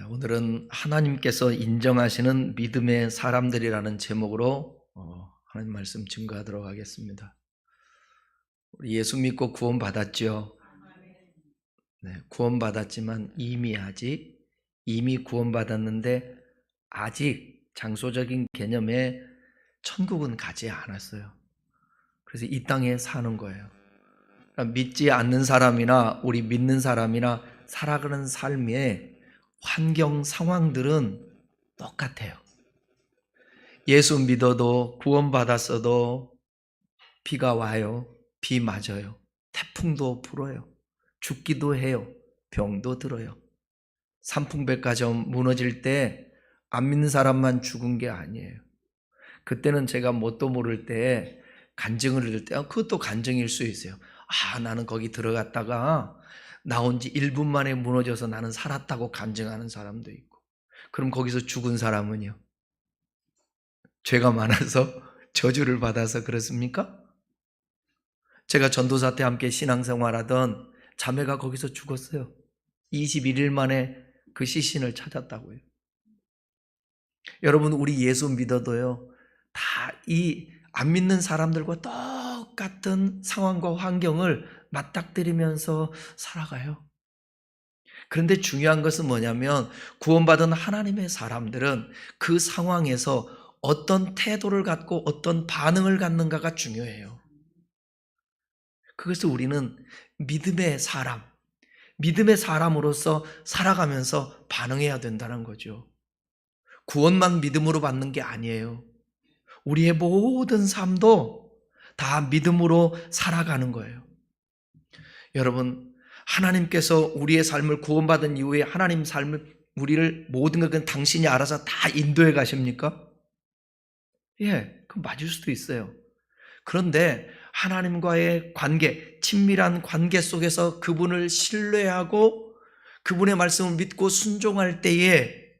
오늘은 하나님께서 인정하시는 믿음의 사람들이라는 제목으로 하나님 말씀 증거하도록 하겠습니다. 우리 예수 믿고 구원받았죠. 네, 구원받았지만 이미 구원받았는데 아직 장소적인 개념에 천국은 가지 않았어요. 그래서 이 땅에 사는 거예요. 그러니까 믿지 않는 사람이나 우리 믿는 사람이나 살아가는 삶의 환경 상황들은 똑같아요. 예수 믿어도 구원받았어도 비가 와요. 비 맞아요. 태풍도 불어요. 죽기도 해요. 병도 들어요. 산풍백화점 무너질 때 안 믿는 사람만 죽은 게 아니에요. 그때는 제가 뭣도 모를 때 간증을 들을 때 그것도 간증일 수 있어요. 나는 거기 들어갔다가 나온 지 1분 만에 무너져서 나는 살았다고 간증하는 사람도 있고. 그럼 거기서 죽은 사람은요? 죄가 많아서 저주를 받아서 그렇습니까? 제가 전도사 때 함께 신앙생활하던 자매가 거기서 죽었어요. 21일 만에 그 시신을 찾았다고요. 여러분, 우리 예수 믿어도요, 다 이 안 믿는 사람들과 똑같은 상황과 환경을 맞닥뜨리면서 살아가요. 그런데 중요한 것은 뭐냐면 구원받은 하나님의 사람들은 그 상황에서 어떤 태도를 갖고 어떤 반응을 갖는가가 중요해요. 그것을 우리는 믿음의 사람으로서 살아가면서 반응해야 된다는 거죠. 구원만 믿음으로 받는 게 아니에요. 우리의 모든 삶도 다 믿음으로 살아가는 거예요. 여러분, 하나님께서 우리의 삶을 구원받은 이후에 하나님 삶을 우리를 모든 것은 당신이 알아서 다 인도해 가십니까? 그럼 맞을 수도 있어요. 그런데 하나님과의 관계, 친밀한 관계 속에서 그분을 신뢰하고 그분의 말씀을 믿고 순종할 때에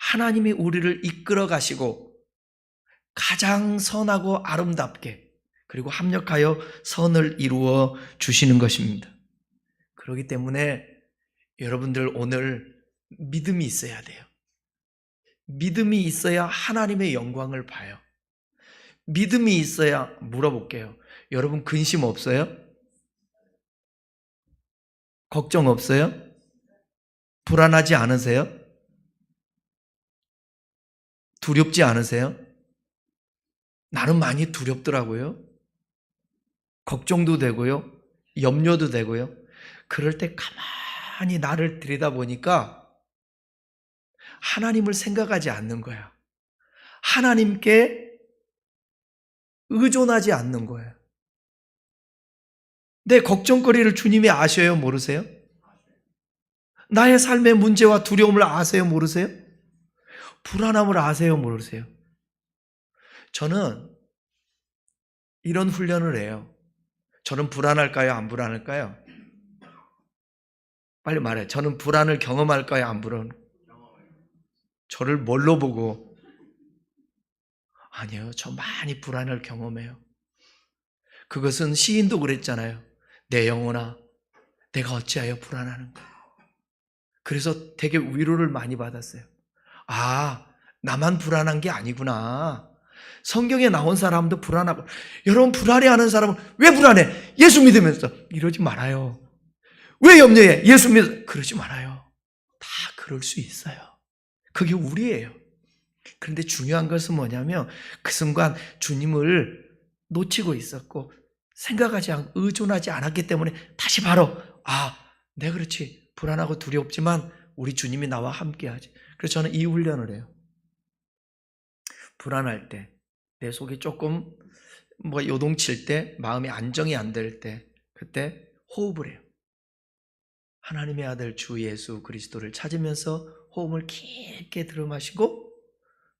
하나님이 우리를 이끌어 가시고 가장 선하고 아름답게 그리고 합력하여 선을 이루어 주시는 것입니다. 그렇기 때문에 여러분들 오늘 믿음이 있어야 돼요. 믿음이 있어야 하나님의 영광을 봐요. 믿음이 있어야 물어볼게요. 여러분 근심 없어요? 걱정 없어요? 불안하지 않으세요? 두렵지 않으세요? 나는 많이 두렵더라고요. 걱정도 되고요. 염려도 되고요. 그럴 때 가만히 나를 들여다보니까 하나님을 생각하지 않는 거야. 하나님께 의존하지 않는 거예요. 내 걱정거리를 주님이 아셔요? 모르세요? 나의 삶의 문제와 두려움을 아세요? 모르세요? 불안함을 아세요? 모르세요? 저는 이런 훈련을 해요. 저는 불안할까요? 안 불안할까요? 빨리 말해. 저는 불안을 경험할까요? 안 불안? 저를 뭘로 보고? 아니요. 저 많이 불안을 경험해요. 그것은 시인도 그랬잖아요. 내 영혼아, 내가 어찌하여 불안하는가? 그래서 되게 위로를 많이 받았어요. 나만 불안한 게 아니구나. 성경에 나온 사람도 불안하고, 여러분 불안해하는 사람은 왜 불안해? 예수 믿으면서 이러지 말아요. 왜 염려해? 예수 믿으면서 그러지 말아요. 다 그럴 수 있어요. 그게 우리예요. 그런데 중요한 것은 뭐냐면 그 순간 주님을 놓치고 있었고 생각하지 않고 의존하지 않았기 때문에 다시 바로 내가 그렇지 불안하고 두렵지만 우리 주님이 나와 함께하지. 그래서 저는 이 훈련을 해요. 불안할 때, 내 속이 조금 요동칠 때, 마음이 안정이 안 될 때, 그때 호흡을 해요. 하나님의 아들 주 예수 그리스도를 찾으면서 호흡을 깊게 들이마시고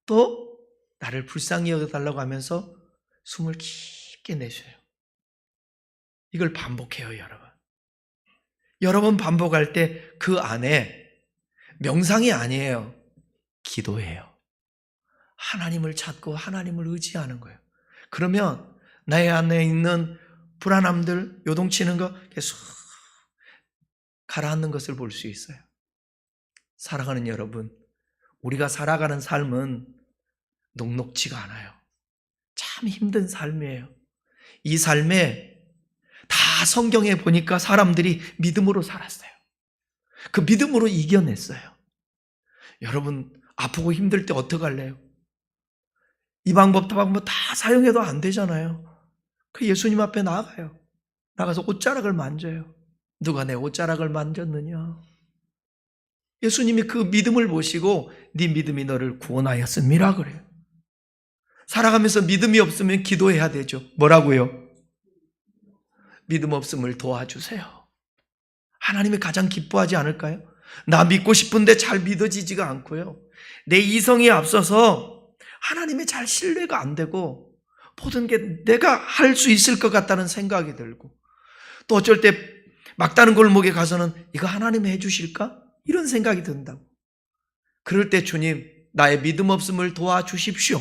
또 나를 불쌍히 여겨달라고 하면서 숨을 깊게 내쉬어요. 이걸 반복해요, 여러분. 여러 번 반복할 때 그 안에 명상이 아니에요. 기도예요. 하나님을 찾고 하나님을 의지하는 거예요. 그러면 나의 안에 있는 불안함들, 요동치는 거 계속 가라앉는 것을 볼 수 있어요. 사랑하는 여러분, 우리가 살아가는 삶은 녹록지가 않아요. 참 힘든 삶이에요. 이 삶에 다 성경에 보니까 사람들이 믿음으로 살았어요. 그 믿음으로 이겨냈어요. 여러분, 아프고 힘들 때 어떡할래요? 이 방법, 저 방법 다 사용해도 안 되잖아요. 그 예수님 앞에 나가요. 나가서 옷자락을 만져요. 누가 내 옷자락을 만졌느냐? 예수님이 그 믿음을 보시고 네 믿음이 너를 구원하였음이라 그래요. 살아가면서 믿음이 없으면 기도해야 되죠. 뭐라고요? 믿음 없음을 도와주세요. 하나님이 가장 기뻐하지 않을까요? 나 믿고 싶은데 잘 믿어지지가 않고요. 내 이성이 앞서서 하나님의 잘 신뢰가 안 되고 모든 게 내가 할 수 있을 것 같다는 생각이 들고 또 어쩔 때 막다른 골목에 가서는 이거 하나님이 해주실까? 이런 생각이 든다고. 그럴 때 주님, 나의 믿음 없음을 도와주십시오.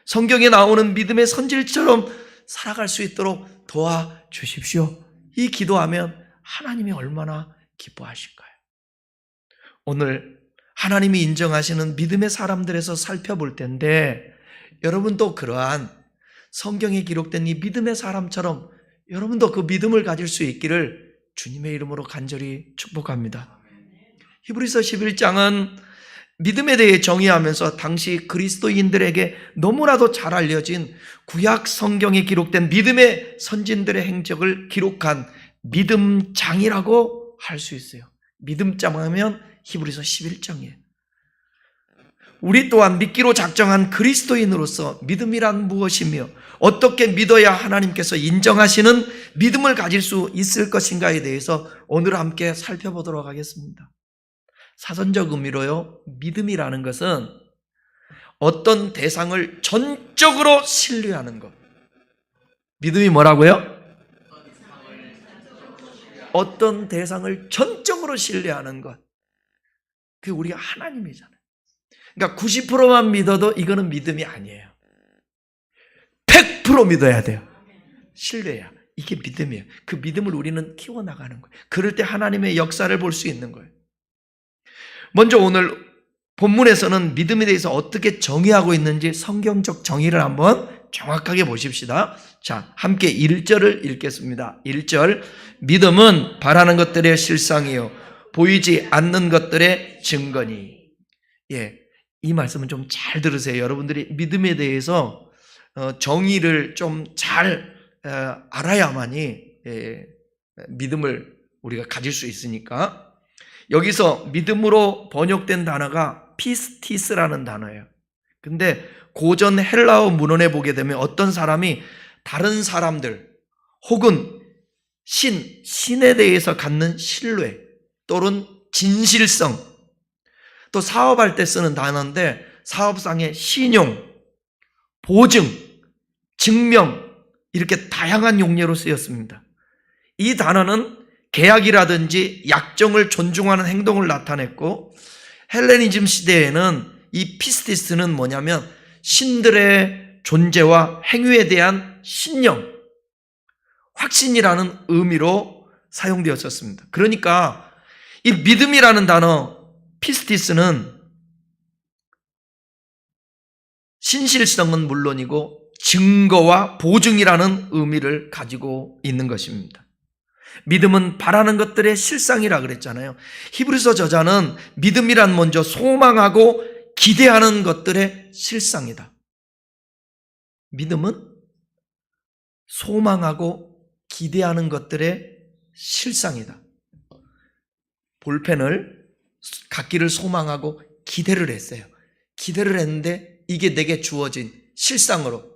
성경에 나오는 믿음의 선질처럼 살아갈 수 있도록 도와주십시오. 이 기도하면 하나님이 얼마나 기뻐하실까요? 오늘 하나님이 인정하시는 믿음의 사람들에서 살펴볼 텐데 여러분도 그러한 성경에 기록된 이 믿음의 사람처럼 여러분도 그 믿음을 가질 수 있기를 주님의 이름으로 간절히 축복합니다. 히브리서 11장은 믿음에 대해 정의하면서 당시 그리스도인들에게 너무나도 잘 알려진 구약 성경에 기록된 믿음의 선진들의 행적을 기록한 믿음장이라고 할 수 있어요. 믿음장 하면 히브리서 11장이에요. 우리 또한 믿기로 작정한 그리스도인으로서 믿음이란 무엇이며 어떻게 믿어야 하나님께서 인정하시는 믿음을 가질 수 있을 것인가에 대해서 오늘 함께 살펴보도록 하겠습니다. 사전적 의미로요, 믿음이라는 것은 어떤 대상을 전적으로 신뢰하는 것. 믿음이 뭐라고요? 어떤 대상을 전적으로 신뢰하는 것. 그게 우리가 하나님이잖아요. 그러니까 90%만 믿어도 이거는 믿음이 아니에요. 100% 믿어야 돼요. 신뢰야. 이게 믿음이에요. 그 믿음을 우리는 키워나가는 거예요. 그럴 때 하나님의 역사를 볼 수 있는 거예요. 먼저 오늘 본문에서는 믿음에 대해서 어떻게 정의하고 있는지 성경적 정의를 한번 정확하게 보십시다. 자, 함께 1절을 읽겠습니다. 1절, 믿음은 바라는 것들의 실상이요 보이지 않는 것들의 증거니. 예, 이 말씀은 좀 잘 들으세요. 여러분들이 믿음에 대해서 정의를 좀 잘 알아야만이 믿음을 우리가 가질 수 있으니까. 여기서 믿음으로 번역된 단어가 피스티스라는 단어예요. 근데 고전 헬라어 문헌에 보게 되면 어떤 사람이 다른 사람들 혹은 신에 대해서 갖는 신뢰 또는 진실성, 또 사업할 때 쓰는 단어인데 사업상의 신용, 보증, 증명 이렇게 다양한 용례로 쓰였습니다. 이 단어는 계약이라든지 약정을 존중하는 행동을 나타냈고 헬레니즘 시대에는 이 피스티스는 뭐냐면 신들의 존재와 행위에 대한 신령, 확신이라는 의미로 사용되었었습니다. 그러니까 이 믿음이라는 단어 피스티스는 신실성은 물론이고 증거와 보증이라는 의미를 가지고 있는 것입니다. 믿음은 바라는 것들의 실상이라 그랬잖아요. 히브리서 저자는 믿음이란 먼저 소망하고 기대하는 것들의 실상이다. 믿음은 소망하고 기대하는 것들의 실상이다. 볼펜을 갖기를 소망하고 기대를 했어요. 기대를 했는데 이게 내게 주어진 실상으로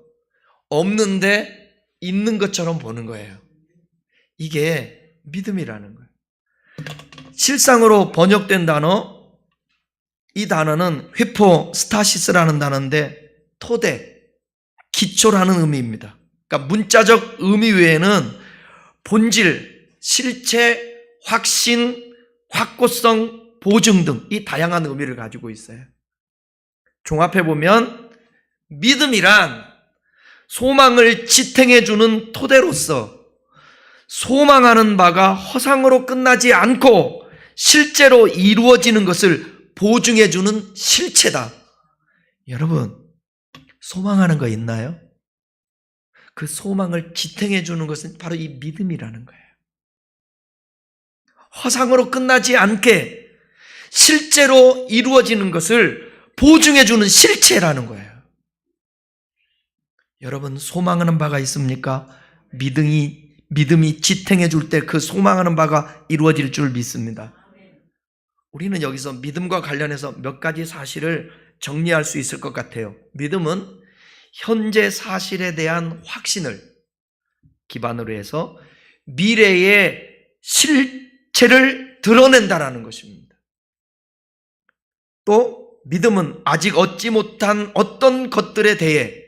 없는데 있는 것처럼 보는 거예요. 이게 믿음이라는 거예요. 실상으로 번역된 단어, 이 단어는 휘포스타시스라는 단어인데 토대, 기초라는 의미입니다. 그러니까 문자적 의미 외에는 본질, 실체, 확신, 확고성, 보증 등 이 다양한 의미를 가지고 있어요. 종합해보면 믿음이란 소망을 지탱해주는 토대로서 소망하는 바가 허상으로 끝나지 않고 실제로 이루어지는 것을 보증해주는 실체다. 여러분, 소망하는 거 있나요? 그 소망을 지탱해주는 것은 바로 이 믿음이라는 거예요. 허상으로 끝나지 않게 실제로 이루어지는 것을 보증해주는 실체라는 거예요. 여러분, 소망하는 바가 있습니까? 믿음이 지탱해줄 때 그 소망하는 바가 이루어질 줄 믿습니다. 우리는 여기서 믿음과 관련해서 몇 가지 사실을 정리할 수 있을 것 같아요. 믿음은 현재 사실에 대한 확신을 기반으로 해서 미래의 실체를 드러낸다라는 것입니다. 또 믿음은 아직 얻지 못한 어떤 것들에 대해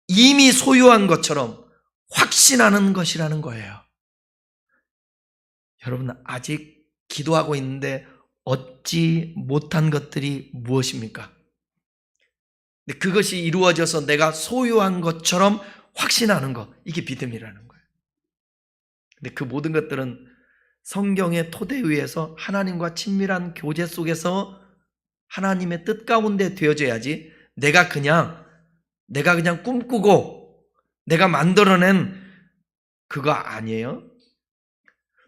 이미 소유한 것처럼 확신하는 것이라는 거예요. 여러분, 아직 기도하고 있는데 얻지 못한 것들이 무엇입니까? 근데 그것이 이루어져서 내가 소유한 것처럼 확신하는 것, 이게 믿음이라는 거예요. 근데 그 모든 것들은 성경의 토대 위에서 하나님과 친밀한 교제 속에서 하나님의 뜻 가운데 되어져야지 내가 그냥 꿈꾸고 내가 만들어낸 그거 아니에요.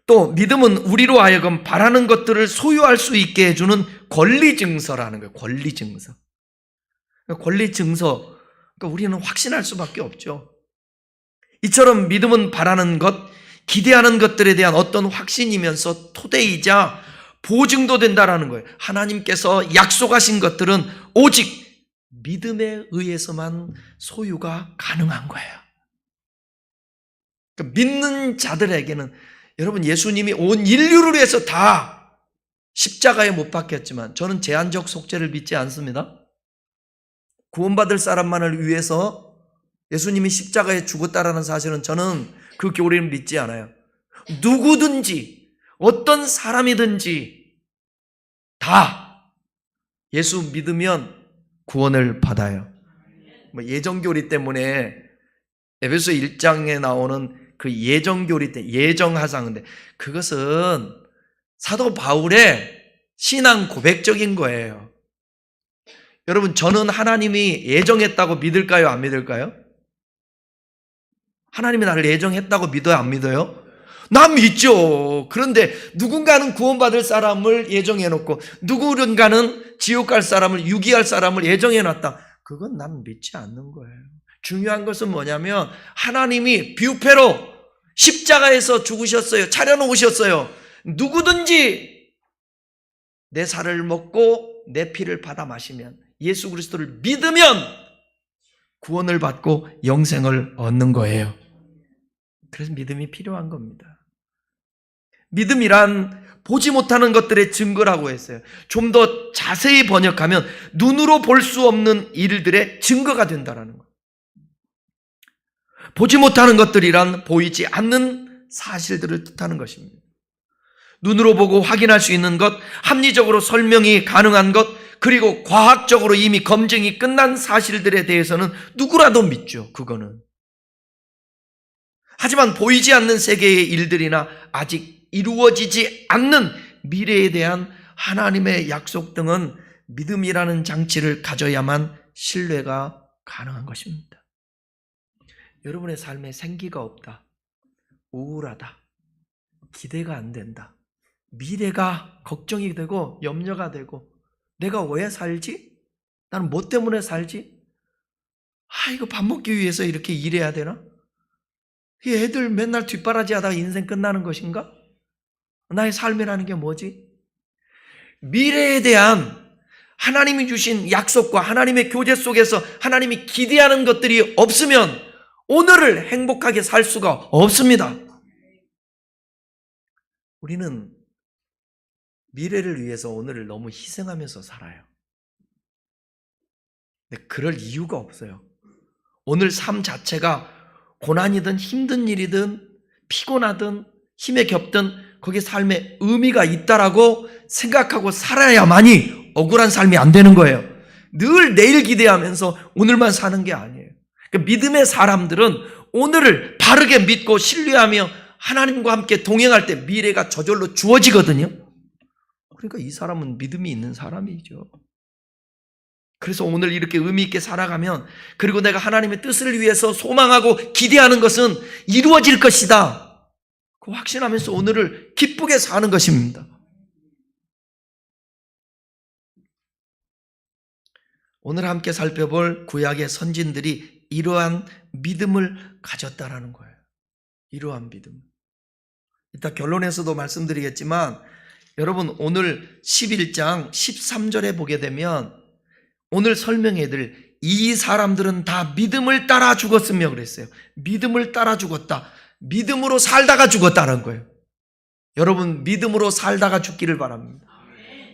또 믿음은 우리로 하여금 바라는 것들을 소유할 수 있게 해주는 권리증서라는 거예요. 권리증서. 권리증서. 그러니까 우리는 확신할 수밖에 없죠. 이처럼 믿음은 바라는 것, 기대하는 것들에 대한 어떤 확신이면서 토대이자 보증도 된다라는 거예요. 하나님께서 약속하신 것들은 오직 믿음에 의해서만 소유가 가능한 거예요. 그러니까 믿는 자들에게는, 여러분, 예수님이 온 인류를 위해서 다 십자가에 못 박혔지만 저는 제한적 속죄를 믿지 않습니다. 구원받을 사람만을 위해서 예수님이 십자가에 죽었다라는 사실은 저는 그 교리를 믿지 않아요. 누구든지 어떤 사람이든지 다 예수 믿으면 구원을 받아요. 예정교리 때문에 에베소 1장에 나오는 그 예정교리 때 예정하상인데 그것은 사도 바울의 신앙 고백적인 거예요. 여러분, 저는 하나님이 예정했다고 믿을까요? 안 믿을까요? 하나님이 나를 예정했다고 믿어요? 안 믿어요? 난 믿죠. 그런데 누군가는 구원받을 사람을 예정해놓고 누군가는 지옥 갈 사람을, 유기할 사람을 예정해놨다. 그건 난 믿지 않는 거예요. 중요한 것은 뭐냐면 하나님이 뷰페로 십자가에서 죽으셨어요. 차려놓으셨어요. 누구든지 내 살을 먹고 내 피를 받아 마시면, 예수 그리스도를 믿으면 구원을 받고 영생을 얻는 거예요. 그래서 믿음이 필요한 겁니다. 믿음이란 보지 못하는 것들의 증거라고 했어요. 좀 더 자세히 번역하면 눈으로 볼 수 없는 일들의 증거가 된다는 거예요. 보지 못하는 것들이란 보이지 않는 사실들을 뜻하는 것입니다. 눈으로 보고 확인할 수 있는 것, 합리적으로 설명이 가능한 것, 그리고 과학적으로 이미 검증이 끝난 사실들에 대해서는 누구라도 믿죠. 그거는. 하지만 보이지 않는 세계의 일들이나 아직 이루어지지 않는 미래에 대한 하나님의 약속 등은 믿음이라는 장치를 가져야만 신뢰가 가능한 것입니다. 여러분의 삶에 생기가 없다, 우울하다, 기대가 안 된다, 미래가 걱정이 되고 염려가 되고, 내가 왜 살지? 나는 뭐 때문에 살지? 이거 밥 먹기 위해서 이렇게 일해야 되나? 이 애들 맨날 뒷바라지 하다가 인생 끝나는 것인가? 나의 삶이라는 게 뭐지? 미래에 대한 하나님이 주신 약속과 하나님의 교제 속에서 하나님이 기대하는 것들이 없으면 오늘을 행복하게 살 수가 없습니다. 우리는 미래를 위해서 오늘을 너무 희생하면서 살아요. 근데 그럴 이유가 없어요. 오늘 삶 자체가 고난이든 힘든 일이든 피곤하든 힘에 겹든 거기에 삶에 의미가 있다라고 생각하고 살아야만이 억울한 삶이 안 되는 거예요. 늘 내일 기대하면서 오늘만 사는 게 아니에요. 그러니까 믿음의 사람들은 오늘을 바르게 믿고 신뢰하며 하나님과 함께 동행할 때 미래가 저절로 주어지거든요. 그러니까 이 사람은 믿음이 있는 사람이죠. 그래서 오늘 이렇게 의미 있게 살아가면, 그리고 내가 하나님의 뜻을 위해서 소망하고 기대하는 것은 이루어질 것이다, 그 확신하면서 오늘을 기쁘게 사는 것입니다. 오늘 함께 살펴볼 구약의 선진들이 이러한 믿음을 가졌다라는 거예요. 이러한 믿음. 이따 결론에서도 말씀드리겠지만, 여러분 오늘 11장 13절에 보게 되면 오늘 설명해드릴 이 사람들은 다 믿음을 따라 죽었으며 그랬어요. 믿음을 따라 죽었다. 믿음으로 살다가 죽었다는 거예요. 여러분 믿음으로 살다가 죽기를 바랍니다.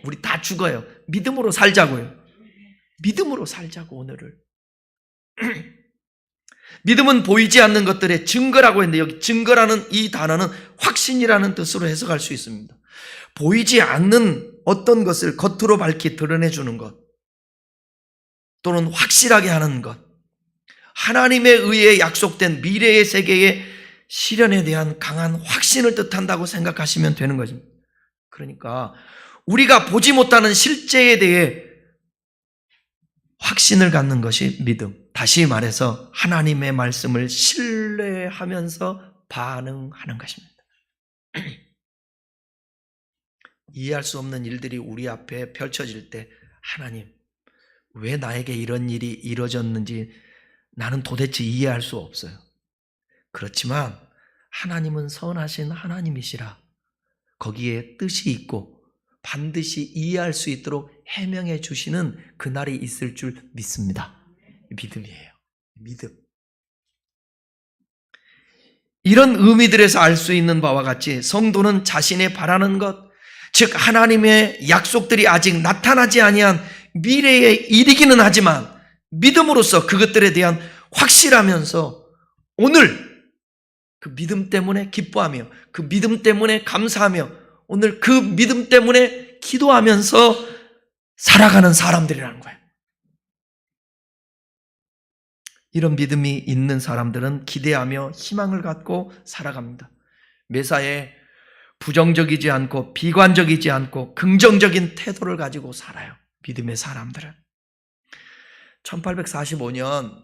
우리 다 죽어요. 믿음으로 살자고요. 믿음으로 살자고 오늘을. 믿음은 보이지 않는 것들의 증거라고 했는데, 여기 증거라는 이 단어는 확신이라는 뜻으로 해석할 수 있습니다. 보이지 않는 어떤 것을 겉으로 밝히 드러내주는 것, 또는 확실하게 하는 것, 하나님에 의해 약속된 미래의 세계의 실현에 대한 강한 확신을 뜻한다고 생각하시면 되는 것입니다. 그러니까 우리가 보지 못하는 실제에 대해 확신을 갖는 것이 믿음. 다시 말해서 하나님의 말씀을 신뢰하면서 반응하는 것입니다. 이해할 수 없는 일들이 우리 앞에 펼쳐질 때, 하나님, 왜 나에게 이런 일이 이루어졌는지 나는 도대체 이해할 수 없어요. 그렇지만 하나님은 선하신 하나님이시라 거기에 뜻이 있고 반드시 이해할 수 있도록 해명해 주시는 그날이 있을 줄 믿습니다. 믿음이에요. 믿음. 이런 의미들에서 알 수 있는 바와 같이 성도는 자신의 바라는 것, 즉 하나님의 약속들이 아직 나타나지 아니한 미래의 일이기는 하지만 믿음으로써 그것들에 대한 확실하면서 오늘 그 믿음 때문에 기뻐하며, 그 믿음 때문에 감사하며, 오늘 그 믿음 때문에 기도하면서 살아가는 사람들이라는 거예요. 이런 믿음이 있는 사람들은 기대하며 희망을 갖고 살아갑니다. 매사에 부정적이지 않고 비관적이지 않고 긍정적인 태도를 가지고 살아요. 믿음의 사람들은. 1845년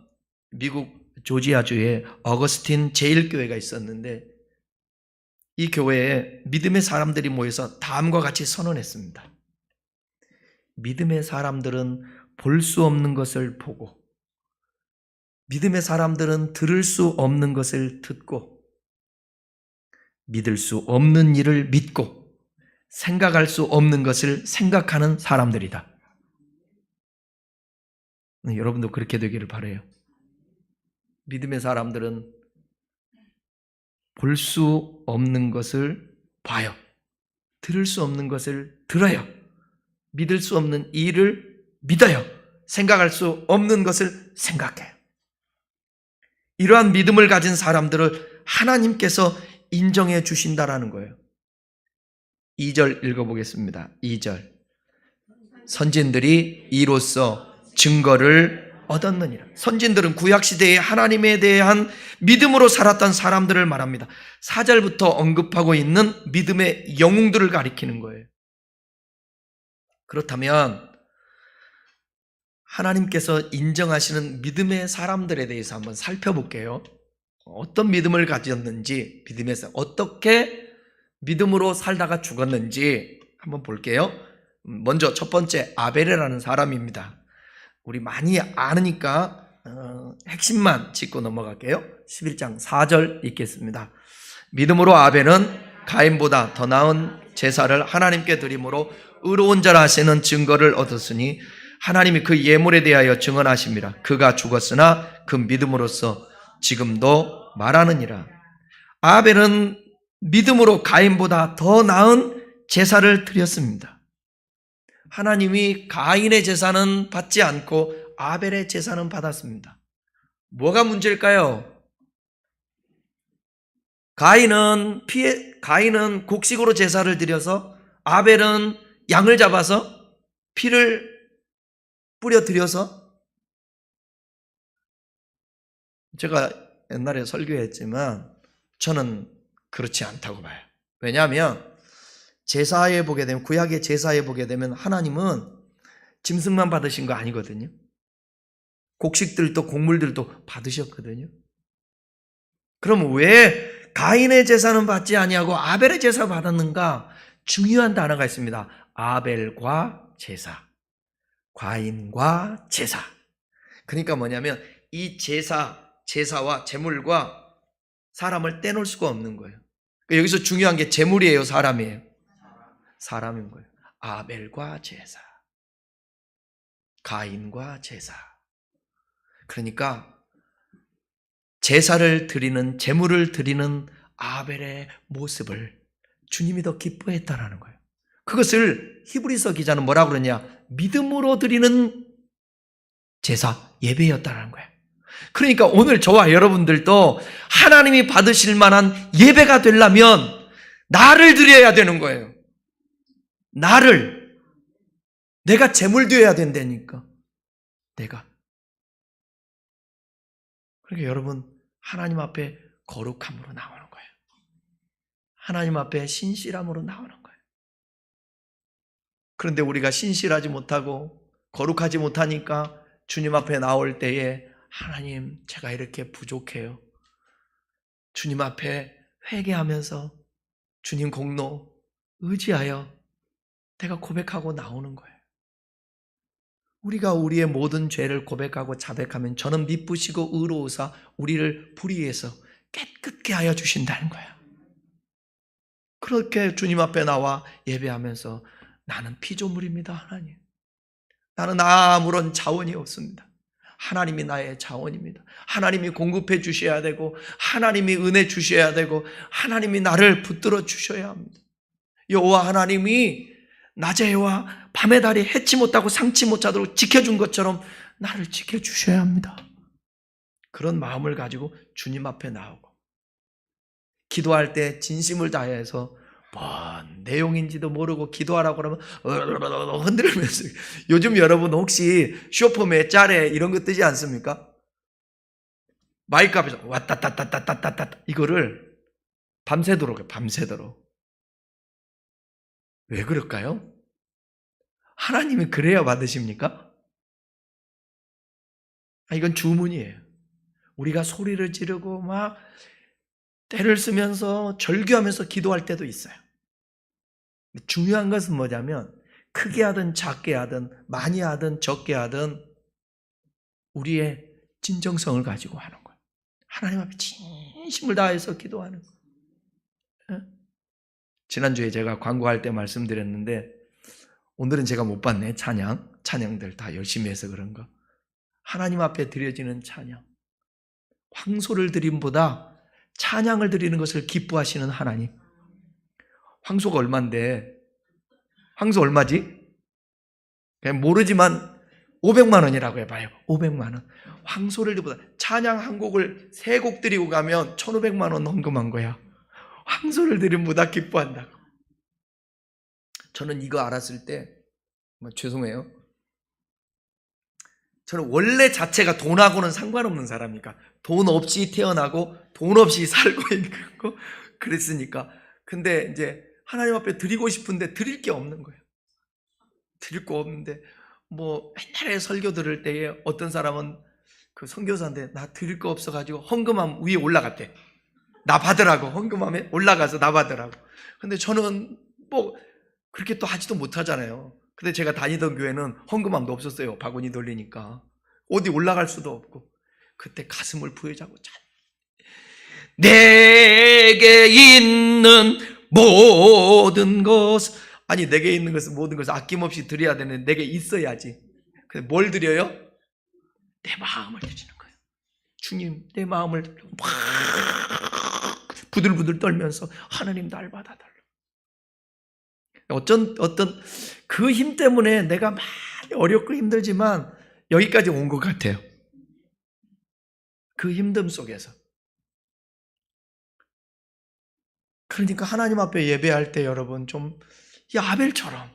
미국 조지아주에 어거스틴 제1교회가 있었는데, 이 교회에 믿음의 사람들이 모여서 다음과 같이 선언했습니다. 믿음의 사람들은 볼 수 없는 것을 보고, 믿음의 사람들은 들을 수 없는 것을 듣고, 믿을 수 없는 일을 믿고, 생각할 수 없는 것을 생각하는 사람들이다. 여러분도 그렇게 되기를 바라요. 믿음의 사람들은 볼 수 없는 것을 봐요. 들을 수 없는 것을 들어요. 믿을 수 없는 일을 믿어요. 생각할 수 없는 것을 생각해요. 이러한 믿음을 가진 사람들을 하나님께서 인정해 주신다라는 거예요. 2절 읽어보겠습니다. 2절. 선진들이 이로써 증거를 얻었느니라. 선진들은 구약시대에 하나님에 대한 믿음으로 살았던 사람들을 말합니다. 4절부터 언급하고 있는 믿음의 영웅들을 가리키는 거예요. 그렇다면 하나님께서 인정하시는 믿음의 사람들에 대해서 한번 살펴볼게요. 어떤 믿음을 가졌는지, 믿음에서 어떻게 믿음으로 살다가 죽었는지 한번 볼게요. 먼저 첫 번째, 아벨이라는 사람입니다. 우리 많이 아니까 핵심만 짚고 넘어갈게요. 11장 4절 읽겠습니다. 믿음으로 아벨은 가인보다 더 나은 제사를 하나님께 드림으로 의로운 자라 하시는 증거를 얻었으니 하나님이 그 예물에 대하여 증언하심이라. 그가 죽었으나 그 믿음으로써 지금도 말하느니라. 아벨은 믿음으로 가인보다 더 나은 제사를 드렸습니다. 하나님이 가인의 제사는 받지 않고 아벨의 제사는 받았습니다. 뭐가 문제일까요? 가인은 곡식으로 제사를 드려서, 아벨은 양을 잡아서 피를 뿌려 드려서. 제가 옛날에 설교했지만 저는 그렇지 않다고 봐요. 왜냐하면 제사에 보게 되면, 구약의 제사에 보게 되면 하나님은 짐승만 받으신 거 아니거든요. 곡식들도 곡물들도 받으셨거든요. 그럼 왜 가인의 제사는 받지 아니하고 아벨의 제사 받았는가? 중요한 단어가 있습니다. 아벨과 제사, 가인과 제사. 그러니까 뭐냐면 이 제사와 제물과 사람을 떼놓을 수가 없는 거예요. 여기서 중요한 게 제물이에요, 사람이에요? 사람인 거예요. 아벨과 제사, 가인과 제사. 그러니까 제사를 드리는, 제물을 드리는 아벨의 모습을 주님이 더 기뻐했다라는 거예요. 그것을 히브리서 기자는 뭐라고 그러냐? 믿음으로 드리는 제사, 예배였다라는 거예요. 그러니까 오늘 저와 여러분들도 하나님이 받으실 만한 예배가 되려면 나를 드려야 되는 거예요. 나를. 내가 제물 되어야 된다니까. 내가. 그러니까 여러분, 하나님 앞에 거룩함으로 나오는 거예요. 하나님 앞에 신실함으로 나오는 거예요. 그런데 우리가 신실하지 못하고 거룩하지 못하니까 주님 앞에 나올 때에 하나님, 제가 이렇게 부족해요. 주님 앞에 회개하면서 주님 공로 의지하여 내가 고백하고 나오는 거예요. 우리가 우리의 모든 죄를 고백하고 자백하면 저는 미쁘시고 의로우사 우리를 불의해서 깨끗게 하여 주신다는 거예요. 그렇게 주님 앞에 나와 예배하면서 나는 피조물입니다, 하나님. 나는 아무런 자원이 없습니다. 하나님이 나의 자원입니다. 하나님이 공급해 주셔야 되고, 하나님이 은혜 주셔야 되고, 하나님이 나를 붙들어 주셔야 합니다. 여호와 하나님이 낮에와 밤의 달이 해치 못하고 상치 못하도록 지켜준 것처럼 나를 지켜주셔야 합니다. 그런 마음을 가지고 주님 앞에 나오고, 기도할 때 진심을 다해서 뭔 내용인지도 모르고 기도하라고 그러면 흔들면서. 요즘 여러분 혹시 쇼폼에 짤에 이런 거 뜨지 않습니까? 마이크 앞에서 왔다따따따따따따 이거를 밤새도록 해요. 밤새도록. 왜 그럴까요? 하나님이 그래야 받으십니까? 이건 주문이에요. 우리가 소리를 지르고 막 때를 쓰면서 절규하면서 기도할 때도 있어요. 중요한 것은 뭐냐면 크게 하든 작게 하든 많이 하든 적게 하든 우리의 진정성을 가지고 하는 거예요. 하나님 앞에 진심을 다해서 기도하는 거예요. 지난주에 제가 광고할 때 말씀드렸는데 오늘은 제가 못 봤네. 찬양들 다 열심히 해서 그런가. 하나님 앞에 드려지는 찬양, 황소를 드림보다 찬양을 드리는 것을 기뻐하시는 하나님. 황소가 얼만데? 황소 얼마지? 그냥 모르지만 500만 원이라고 해봐요. 500만 원. 황소를 드리보다 찬양 한 곡을 3곡 드리고 가면 1,500만 원 헌금한 거야. 황소를 드림보다 기뻐한다고. 저는 이거 알았을 때 죄송해요. 저는 원래 자체가 돈하고는 상관없는 사람이니까 돈 없이 태어나고 돈 없이 살고 있는 거 그랬으니까. 근데 이제 하나님 앞에 드리고 싶은데 드릴 게 없는 거예요. 드릴 거 없는데 옛날에 설교 들을 때에 어떤 사람은 그 선교사인데 나 드릴 거 없어가지고 헌금함 위에 올라갔대. 나 받으라고. 헌금함에 올라가서 나 받으라고. 근데 저는 그렇게 또 하지도 못하잖아요. 근데 제가 다니던 교회는 헌금함도 없었어요. 바구니 돌리니까. 어디 올라갈 수도 없고. 그때 가슴을 부여잡고 내게 있는 모든 것, 아니 내게 있는 것은 모든 것을 아낌없이 드려야 되는데 내게 있어야지. 근데 뭘 드려요? 내 마음을 드리는 거예요. 주님, 내 마음을 막 부들부들 떨면서 하나님 날 받아달라. 어떤 그 힘 때문에 내가 많이 어렵고 힘들지만 여기까지 온 것 같아요. 그 힘듦 속에서. 그러니까 하나님 앞에 예배할 때 여러분 좀 이 아벨처럼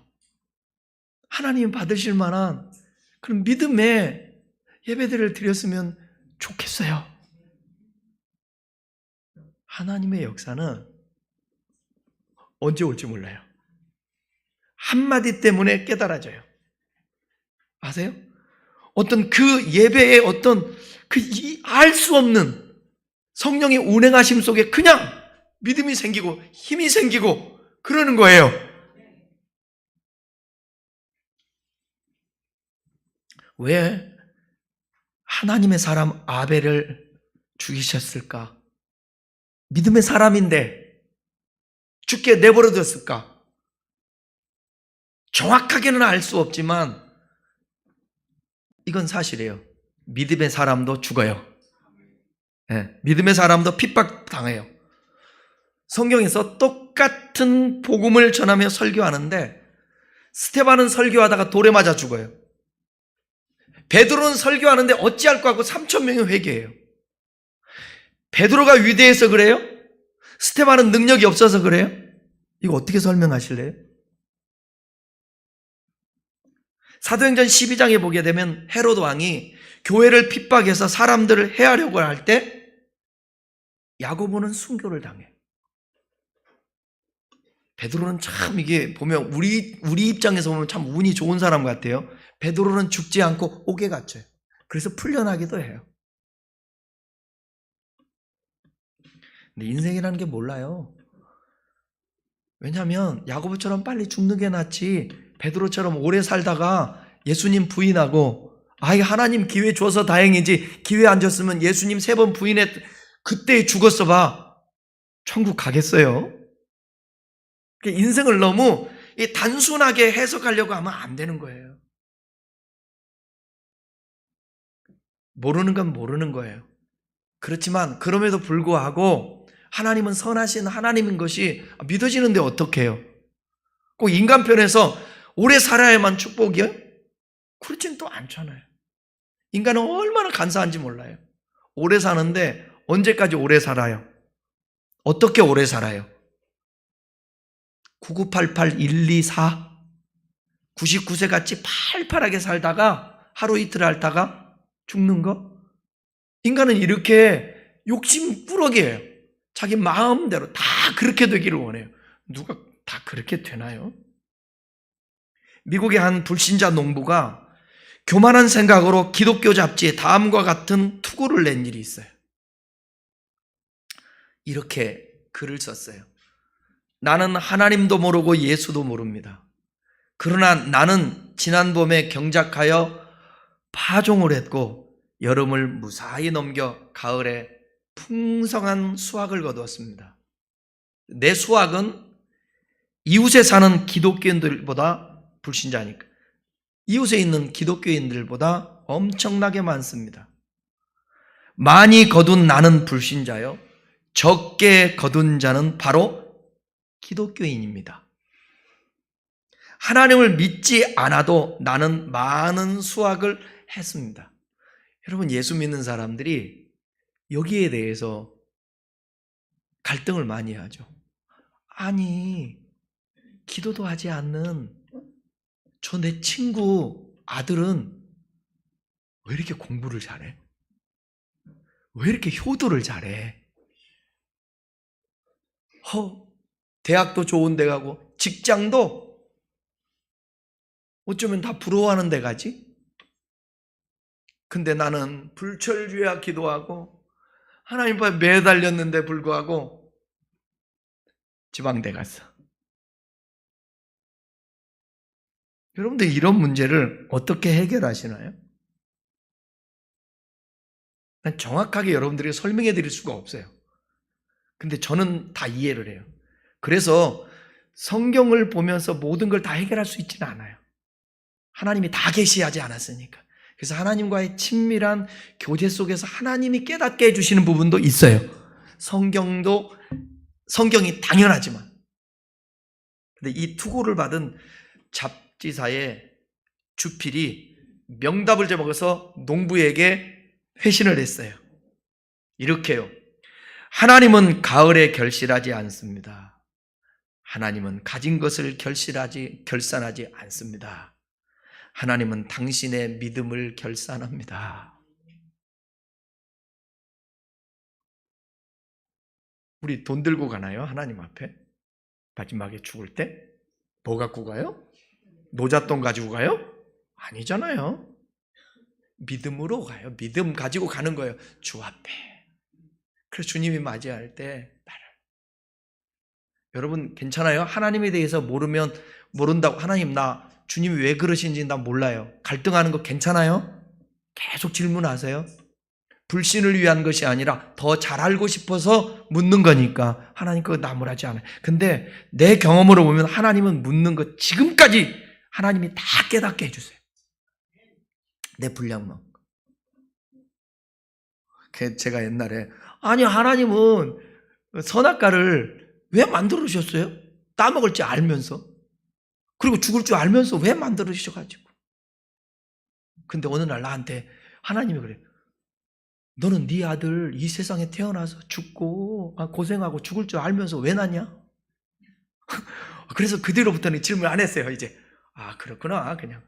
하나님 받으실 만한 그런 믿음의 예배들을 드렸으면 좋겠어요. 하나님의 역사는 언제 올지 몰라요. 한마디 때문에 깨달아져요. 아세요? 어떤 그 예배의 어떤 그 알 수 없는 성령의 운행하심 속에 그냥 믿음이 생기고 힘이 생기고 그러는 거예요. 왜 하나님의 사람 아벨을 죽이셨을까? 믿음의 사람인데 죽게 내버려뒀을까? 정확하게는 알 수 없지만 이건 사실이에요. 믿음의 사람도 죽어요. 네, 믿음의 사람도 핍박당해요. 성경에서 똑같은 복음을 전하며 설교하는데 스데반은 설교하다가 돌에 맞아 죽어요. 베드로는 설교하는데 어찌할까 하고 3,000명이 회개해요. 베드로가 위대해서 그래요? 스데반은 능력이 없어서 그래요? 이거 어떻게 설명하실래요? 사도행전 12장에 보게 되면 헤롯 왕이 교회를 핍박해서 사람들을 해하려고 할 때 야고보는 순교를 당해. 베드로는 참 이게 보면 우리 입장에서 보면 참 운이 좋은 사람 같아요. 베드로는 죽지 않고 옥에 갇혀요. 그래서 풀려나기도 해요. 근데 인생이라는 게 몰라요. 왜냐하면 야고보처럼 빨리 죽는 게 낫지 베드로처럼 오래 살다가 예수님 부인하고 하나님 기회 줘서 다행이지 기회 안 줬으면 예수님 3번 부인했 그때 죽었어 봐. 천국 가겠어요? 인생을 너무 단순하게 해석하려고 하면 안 되는 거예요. 모르는 건 모르는 거예요. 그렇지만 그럼에도 불구하고 하나님은 선하신 하나님인 것이 믿어지는데 어떡해요? 꼭 인간 편에서 오래 살아야만 축복이요? 그렇지는 또 않잖아요. 인간은 얼마나 간사한지 몰라요. 오래 사는데 언제까지 오래 살아요? 어떻게 오래 살아요? 9988-124 99세 같이 팔팔하게 살다가 하루 이틀 앓다가 죽는 거? 인간은 이렇게 욕심 꾸러기예요. 자기 마음대로 다 그렇게 되기를 원해요. 누가 다 그렇게 되나요? 미국의 한 불신자 농부가 교만한 생각으로 기독교 잡지에 다음과 같은 투구를 낸 일이 있어요. 이렇게 글을 썼어요. 나는 하나님도 모르고 예수도 모릅니다. 그러나 나는 지난 봄에 경작하여 파종을 했고 여름을 무사히 넘겨 가을에 풍성한 수확을 거두었습니다. 내 수확은 이웃에 사는 기독교인들보다 불신자니까 이웃에 있는 기독교인들보다 엄청나게 많습니다. 많이 거둔 나는 불신자요. 적게 거둔 자는 바로 기독교인입니다. 하나님을 믿지 않아도 나는 많은 수확을 했습니다. 여러분, 예수 믿는 사람들이 여기에 대해서 갈등을 많이 하죠. 아니, 기도도 하지 않는 저 내 친구 아들은 왜 이렇게 공부를 잘해? 왜 이렇게 효도를 잘해? 대학도 좋은 데 가고 직장도 어쩌면 다 부러워하는 데 가지? 근데 나는 불철주야 기도하고 하나님 앞에 매달렸는데 불구하고 지방대 갔어. 여러분들 이런 문제를 어떻게 해결하시나요? 난 정확하게 여러분들에게 설명해 드릴 수가 없어요. 근데 저는 다 이해를 해요. 그래서 성경을 보면서 모든 걸 다 해결할 수 있지는 않아요. 하나님이 다 계시하지 않았으니까. 그래서 하나님과의 친밀한 교제 속에서 하나님이 깨닫게 해주시는 부분도 있어요. 성경이 당연하지만. 근데 이 투고를 받은 잡지사의 주필이 명답을 제목해서 농부에게 회신을 했어요. 이렇게요. 하나님은 가을에 결실하지 않습니다. 하나님은 가진 것을 결산하지 않습니다. 하나님은 당신의 믿음을 결산합니다. 우리 돈 들고 가나요? 하나님 앞에? 마지막에 죽을 때? 뭐 갖고 가요? 노잣돈 가지고 가요? 아니잖아요. 믿음으로 가요. 믿음 가지고 가는 거예요. 주 앞에. 그래서 주님이 맞이할 때 나를. 여러분 괜찮아요? 하나님에 대해서 모른다고 하나님 나 주님이 왜 그러신지 나 몰라요. 갈등하는 거 괜찮아요? 계속 질문하세요. 불신을 위한 것이 아니라 더 잘 알고 싶어서 묻는 거니까 하나님 그거 나무라지 않아요. 근데 내 경험으로 보면 하나님은 묻는 것 지금까지 하나님이 다 깨닫게 해주세요. 내 분량만. 제가 옛날에 아니 하나님은 선악과를 왜 만들어주셨어요? 따먹을 줄 알면서 그리고 죽을 줄 알면서 왜 만들어주셔가지고 근데 어느 날 나한테 하나님이 그래요. 너는 네 아들 이 세상에 태어나서 죽고 고생하고 죽을 줄 알면서 왜 낳냐? 그래서 그 뒤로부터는 질문 안 했어요. 이제 그렇구나 그냥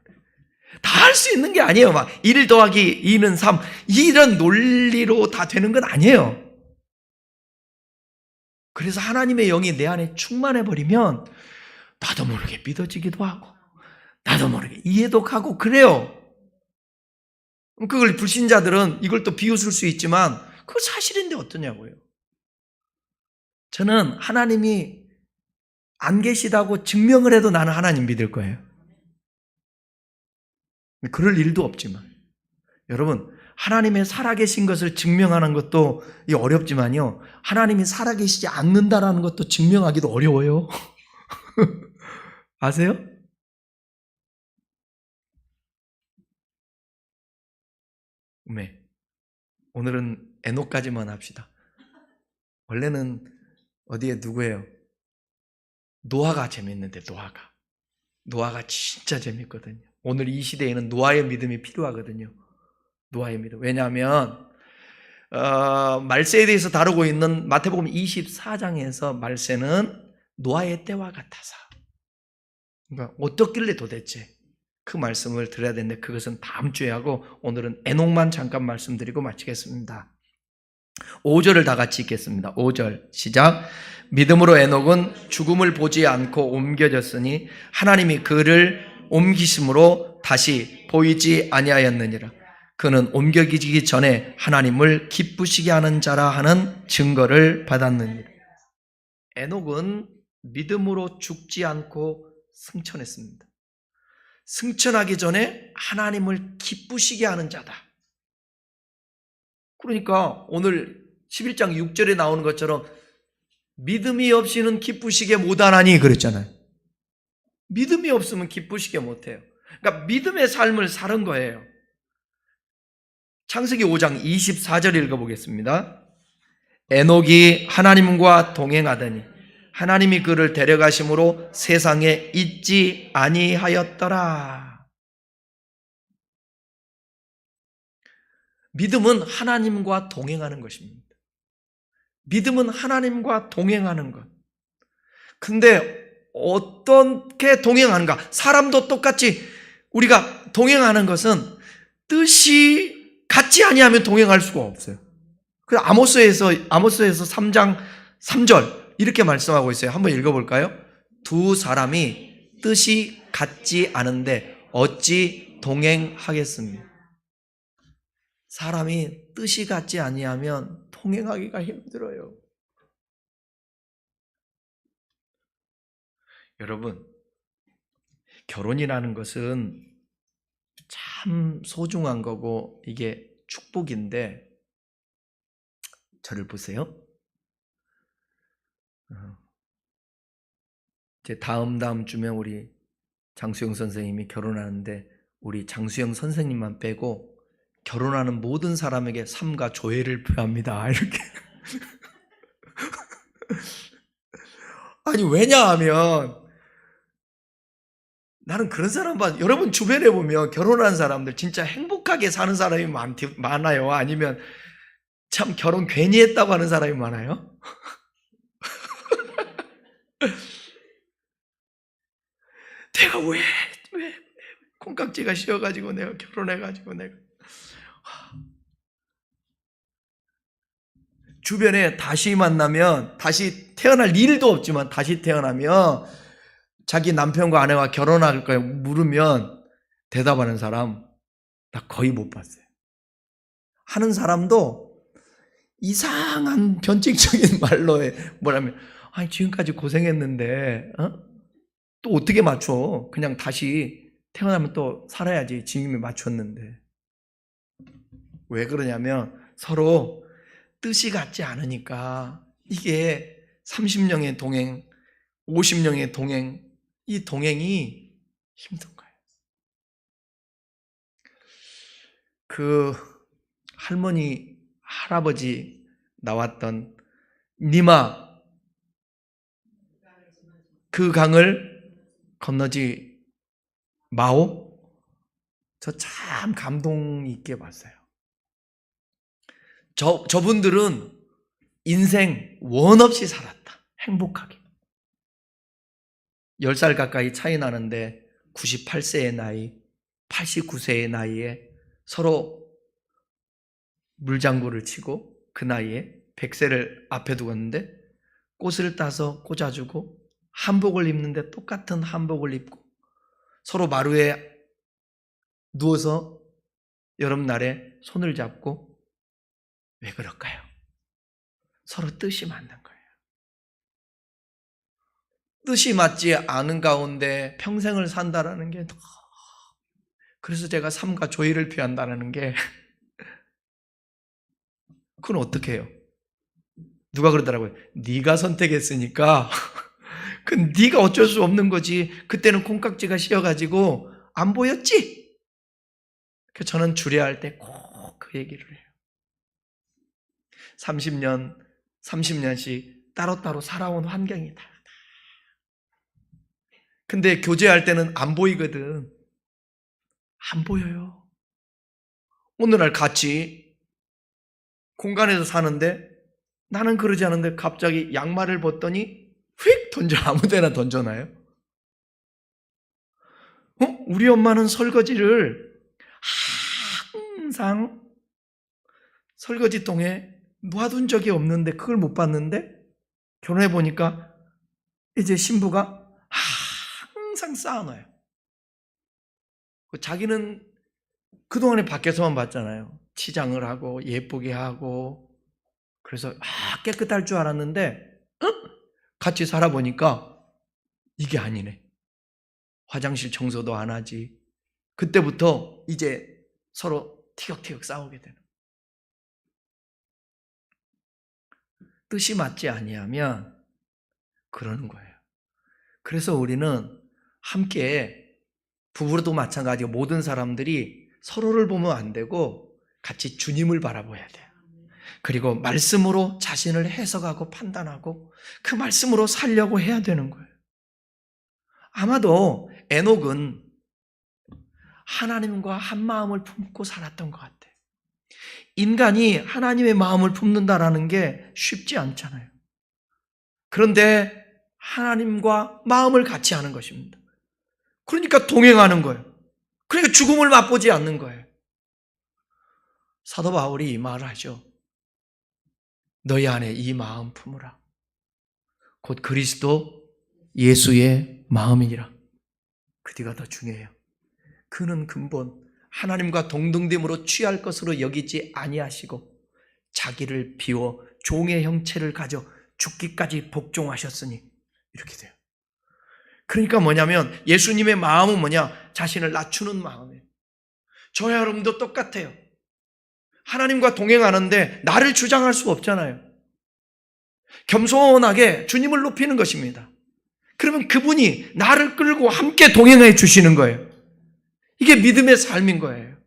다 할 수 있는 게 아니에요. 막 1 더하기 2는 3 이런 논리로 다 되는 건 아니에요. 그래서 하나님의 영이 내 안에 충만해버리면 나도 모르게 믿어지기도 하고 나도 모르게 이해도 가고 그래요. 그걸 불신자들은 이걸 또 비웃을 수 있지만 그거 사실인데 어떠냐고요. 저는 하나님이 안 계시다고 증명을 해도 나는 하나님 믿을 거예요. 그럴 일도 없지만 여러분 하나님의 살아계신 것을 증명하는 것도 어렵지만요. 하나님이 살아계시지 않는다라는 것도 증명하기도 어려워요. 아세요? 네. 오늘은 에녹까지만 합시다. 원래는 어디에 누구예요? 노아가 재밌는데 노아가 진짜 재밌거든요. 오늘 이 시대에는 노아의 믿음이 필요하거든요. 노아의 믿음. 왜냐하면 말세에 대해서 다루고 있는 마태복음 24장에서 말세는 노아의 때와 같아서 그러니까 어떻길래 도대체 그 말씀을 드려야 되는데 그것은 다음 주에 하고 오늘은 에녹만 잠깐 말씀드리고 마치겠습니다. 5절을 다 같이 읽겠습니다. 5절 시작. 믿음으로 에녹은 죽음을 보지 않고 옮겨졌으니 하나님이 그를 옮기심으로 다시 보이지 아니하였느니라. 그는 옮겨지기 전에 하나님을 기쁘시게 하는 자라 하는 증거를 받았느니라. 에녹은 믿음으로 죽지 않고 승천했습니다. 승천하기 전에 하나님을 기쁘시게 하는 자다. 그러니까 오늘 11장 6절에 나오는 것처럼 믿음이 없이는 기쁘시게 못하나니 그랬잖아요. 믿음이 없으면 기쁘시게 못해요. 그러니까 믿음의 삶을 사는 거예요. 창세기 5장 24절 읽어보겠습니다. 에녹이 하나님과 동행하더니 하나님이 그를 데려가심으로 세상에 있지 아니하였더라. 믿음은 하나님과 동행하는 것입니다. 믿음은 하나님과 동행하는 것. 근데 어떻게 동행하는가? 사람도 똑같이 우리가 동행하는 것은 뜻이 같지 아니하면 동행할 수가 없어요. 그래서 아모스에서 3장 3절 이렇게 말씀하고 있어요. 한번 읽어볼까요? 두 사람이 뜻이 같지 않은데 어찌 동행하겠습니까? 사람이 뜻이 같지 아니하면 동행하기가 힘들어요. 여러분, 결혼이라는 것은 참 소중한 거고 이게 축복인데 저를 보세요. 이제 다음 주면 우리 장수영 선생님이 결혼하는데 우리 장수영 선생님만 빼고 결혼하는 모든 사람에게 삼가 조회를 표합니다. 이렇게. 아니 왜냐하면 나는 그런 사람 봐. 여러분 주변에 보면 결혼한 사람들 진짜 행복하게 사는 사람이 많아요? 아니면 참 결혼 괜히 했다고 하는 사람이 많아요? 내가 왜 콩깍지가 씌어가지고 내가 결혼해가지고 내가 주변에 다시 만나면 다시 태어날 일도 없지만 다시 태어나면 자기 남편과 아내와 결혼할 거에 물으면 대답하는 사람 나 거의 못 봤어요. 하는 사람도 이상한 변칙적인 말로 해. 뭐라면 아니 지금까지 고생했는데 또 어떻게 맞춰? 그냥 다시 태어나면 또 살아야지. 지금이 맞췄는데. 왜 그러냐면 서로 뜻이 같지 않으니까 이게 30년의 동행, 50년의 동행, 이 동행이 힘든 거예요. 그 할머니, 할아버지 나왔던 니마 그 강을 건너지 마오? 저 참 감동 있게 봤어요. 저분들은 인생 원 없이 살았다. 행복하게. 10살 가까이 차이 나는데 98세의 나이, 89세의 나이에 서로 물장구를 치고 그 나이에 100세를 앞에 두었는데 꽃을 따서 꽂아주고 한복을 입는데 똑같은 한복을 입고 서로 마루에 누워서 여름날에 손을 잡고 왜 그럴까요? 서로 뜻이 맞는 거예요. 뜻이 맞지 않은 가운데 평생을 산다라는 게 그래서 제가 삶과 조의를 피한다는 게 그건 어떻게 해요? 누가 그러더라고요. 네가 선택했으니까 그 네가 어쩔 수 없는 거지. 그때는 콩깍지가 씌어가지고 안 보였지? 그래서 저는 주례할 때 꼭 그 얘기를 해요. 30년씩 따로따로 살아온 환경이 다. 근데 교제할 때는 안 보이거든. 안 보여요. 오늘날 같이 공간에서 사는데 나는 그러지 않은데 갑자기 양말을 벗더니 휙 던져 아무데나 던져놔요. 우리 엄마는 설거지를 항상 설거지통에 놔둔 적이 없는데 그걸 못 봤는데 결혼해 보니까 이제 신부가 항상 쌓아놔요. 자기는 그동안에 밖에서만 봤잖아요. 치장을 하고 예쁘게 하고 그래서 깨끗할 줄 알았는데 같이 살아보니까 이게 아니네. 화장실 청소도 안 하지. 그때부터 이제 서로 티격태격 싸우게 되는. 뜻이 맞지 아니하면 그러는 거예요. 그래서 우리는 함께 부부로도 마찬가지고 모든 사람들이 서로를 보면 안 되고 같이 주님을 바라봐야 돼요. 그리고 말씀으로 자신을 해석하고 판단하고 그 말씀으로 살려고 해야 되는 거예요. 아마도 에녹은 하나님과 한 마음을 품고 살았던 것 같아요. 인간이 하나님의 마음을 품는다라는 게 쉽지 않잖아요. 그런데 하나님과 마음을 같이 하는 것입니다. 그러니까 동행하는 거예요. 그러니까 죽음을 맛보지 않는 거예요. 사도 바울이 이 말을 하죠. 너희 안에 이 마음 품으라. 곧 그리스도 예수의 마음이니라. 그 뒤가 더 중요해요. 그는 근본 하나님과 동등됨으로 취할 것으로 여기지 아니하시고 자기를 비워 종의 형체를 가져 죽기까지 복종하셨으니 이렇게 돼요. 그러니까 뭐냐면 예수님의 마음은 뭐냐? 자신을 낮추는 마음이에요. 저와 여러분도 똑같아요. 하나님과 동행하는데 나를 주장할 수 없잖아요. 겸손하게 주님을 높이는 것입니다. 그러면 그분이 나를 끌고 함께 동행해 주시는 거예요. 이게 믿음의 삶인 거예요.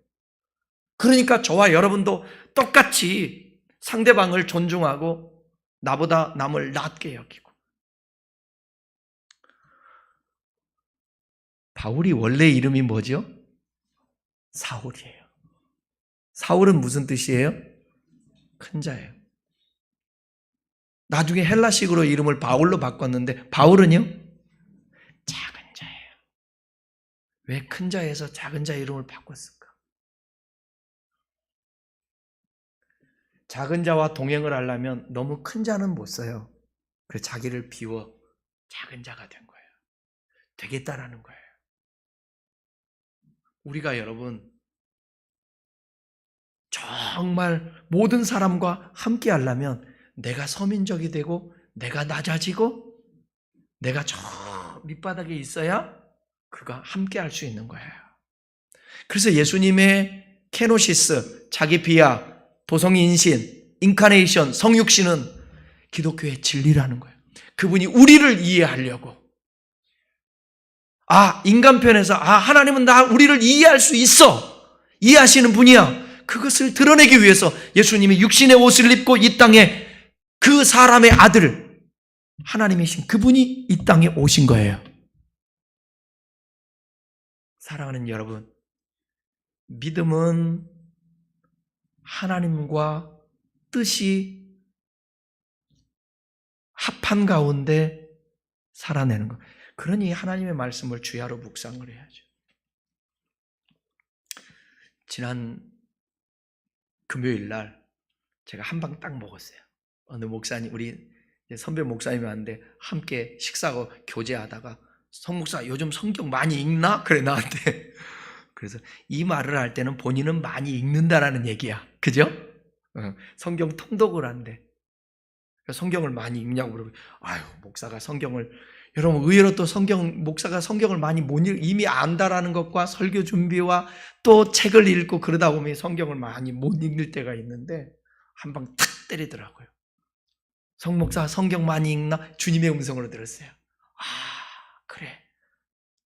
그러니까 저와 여러분도 똑같이 상대방을 존중하고 나보다 남을 낮게 여기고. 바울이 원래 이름이 뭐죠? 사울이에요. 사울은 무슨 뜻이에요? 큰 자예요. 나중에 헬라식으로 이름을 바울로 바꿨는데 바울은요? 작은 자예요. 왜 큰 자에서 작은 자 이름을 바꿨을까? 작은 자와 동행을 하려면 너무 큰 자는 못 써요. 그래서 자기를 비워 작은 자가 된 거예요. 되겠다라는 거예요. 우리가 여러분 정말 모든 사람과 함께 하려면 내가 서민적이 되고 내가 낮아지고 내가 저 밑바닥에 있어야 그가 함께 할 수 있는 거예요. 그래서 예수님의 케노시스, 자기 비하, 도성인신, 인카네이션, 성육신은 기독교의 진리라는 거예요. 그분이 우리를 이해하려고. 인간 편에서 하나님은 우리를 이해할 수 있어. 이해하시는 분이야. 그것을 드러내기 위해서 예수님이 육신의 옷을 입고 이 땅에 그 사람의 아들, 하나님이신 그분이 이 땅에 오신 거예요. 사랑하는 여러분, 믿음은 하나님과 뜻이 합한 가운데 살아내는 것. 그러니 하나님의 말씀을 주야로 묵상을 해야죠. 지난 금요일 날 제가 한 방 딱 먹었어요. 어느 목사님, 우리 선배 목사님이 왔는데 함께 식사하고 교제하다가 성목사 요즘 성경 많이 읽나? 그래 나한테. 그래서 이 말을 할 때는 본인은 많이 읽는다라는 얘기야. 그죠? 성경 통독을 한대. 성경을 많이 읽냐고 그러고, 목사가 성경을, 여러분 의외로 또 목사가 성경을 많이 이미 안다라는 것과 설교 준비와 또 책을 읽고 그러다 보면 성경을 많이 못 읽을 때가 있는데 한 방 탁 때리더라고요. 성목사 성경 많이 읽나? 주님의 음성으로 들었어요. 그래.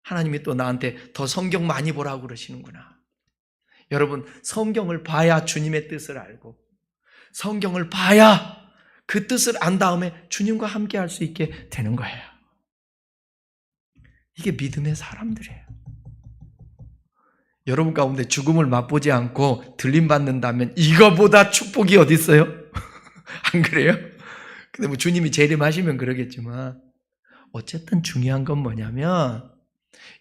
하나님이 또 나한테 더 성경 많이 보라고 그러시는구나. 여러분, 성경을 봐야 주님의 뜻을 알고, 성경을 봐야 그 뜻을 안 다음에 주님과 함께 할 수 있게 되는 거예요. 이게 믿음의 사람들이에요. 여러분 가운데 죽음을 맛보지 않고 들림받는다면 이거보다 축복이 어디 있어요? 안 그래요? 근데 뭐 주님이 재림하시면 그러겠지만 어쨌든 중요한 건 뭐냐면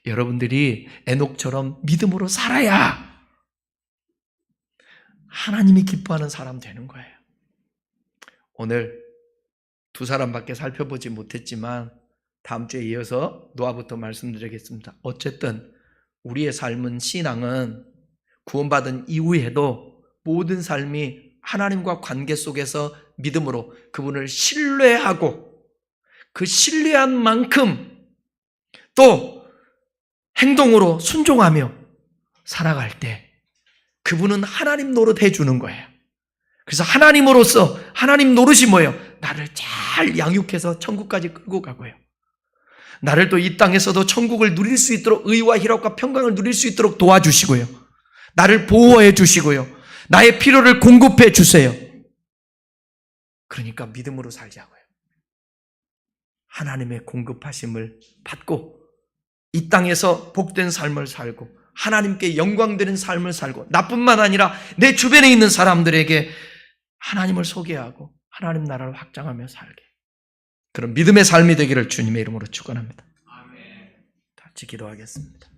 여러분들이 에녹처럼 믿음으로 살아야 하나님이 기뻐하는 사람 되는 거예요. 오늘 두 사람밖에 살펴보지 못했지만 다음 주에 이어서 노아부터 말씀드리겠습니다. 어쨌든 우리의 삶은, 신앙은 구원받은 이후에도 모든 삶이 하나님과 관계 속에서 믿음으로 그분을 신뢰하고 그 신뢰한 만큼 또 행동으로 순종하며 살아갈 때 그분은 하나님 노릇 해주는 거예요. 그래서 하나님으로서 하나님 노릇이 뭐예요? 나를 잘 양육해서 천국까지 끌고 가고요. 나를 또 이 땅에서도 천국을 누릴 수 있도록 의와 희락과 평강을 누릴 수 있도록 도와주시고요. 나를 보호해 주시고요. 나의 필요를 공급해 주세요. 그러니까 믿음으로 살자고요. 하나님의 공급하심을 받고 이 땅에서 복된 삶을 살고 하나님께 영광되는 삶을 살고 나뿐만 아니라 내 주변에 있는 사람들에게 하나님을 소개하고 하나님 나라를 확장하며 살게. 그런 믿음의 삶이 되기를 주님의 이름으로 축원합니다. 같이 기도하겠습니다.